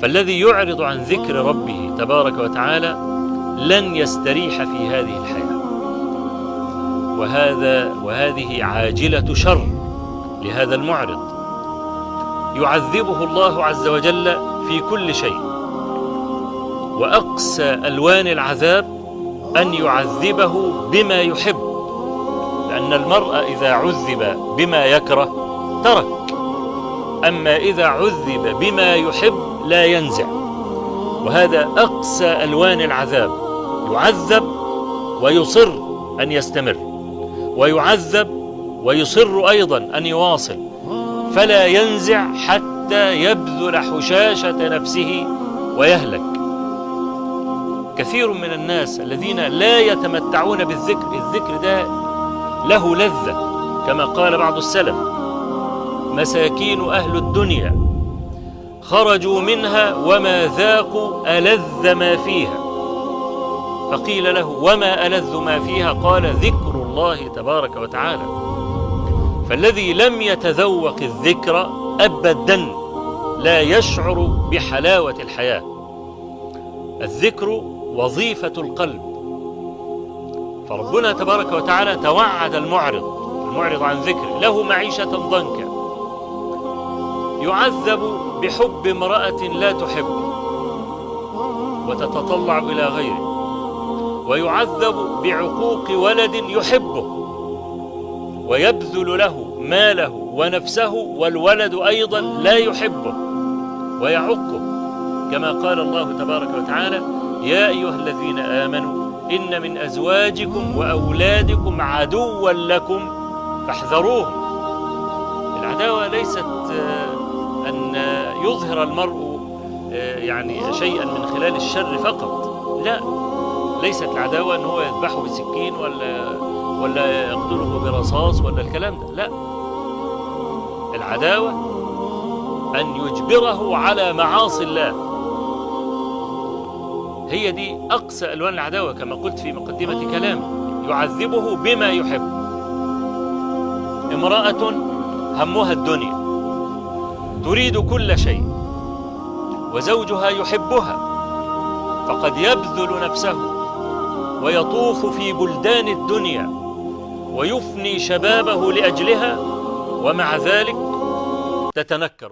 فالذي يعرض عن ذكر ربه تبارك وتعالى لن يستريح في هذه الحياة، وهذه عاجلة شر لهذا المعرض، يعذبه الله عز وجل في كل شيء. وأقسى ألوان العذاب أن يعذبه بما يحب، لأن المرء إذا عذب بما يكره ترك، أما إذا عذب بما يحب لا ينزع. وهذا أقسى ألوان العذاب، يعذب ويصر أن يستمر، ويعذب ويصر أيضا أن يواصل، فلا ينزع حتى يبذل حشاشة نفسه ويهلك. كثير من الناس الذين لا يتمتعون بالذكر، الذكر ده له لذة، كما قال بعض السلف: مساكين أهل الدنيا خرجوا منها وما ذاقوا ألذ ما فيها. فقيل له: وما ألذ ما فيها؟ قال: ذكر الله تبارك وتعالى. فالذي لم يتذوق الذكر أبدا لا يشعر بحلاوة الحياة. الذكر وظيفة القلب، فربنا تبارك وتعالى توعد المعرض عن ذكره له معيشة ضنكا، يعذب بحب امرأة لا تحبه وتتطلع إلى غيره، ويعذب بعقوق ولد يحبه ويبذل له ماله ونفسه، والولد أيضا لا يحبه ويعقه، كما قال الله تبارك وتعالى: يا أيها الذين آمنوا إن من أزواجكم وأولادكم عدوا لكم فاحذروهم. العداوة ليست أن يظهر المرء يعني شيئا من خلال الشر فقط، لا، ليست العداوة أن هو يذبحه بسكين ولا يقتله برصاص ولا الكلام ده، لا. العداوة أن يجبره على معاصي الله، هي دي أقسى ألوان العداوة كما قلت في مقدمة كلامي. يعذبه بما يحب. امرأة همها الدنيا، تريد كل شيء، وزوجها يحبها، فقد يبذل نفسه ويطوف في بلدان الدنيا ويفني شبابه لأجلها، ومع ذلك تتنكر.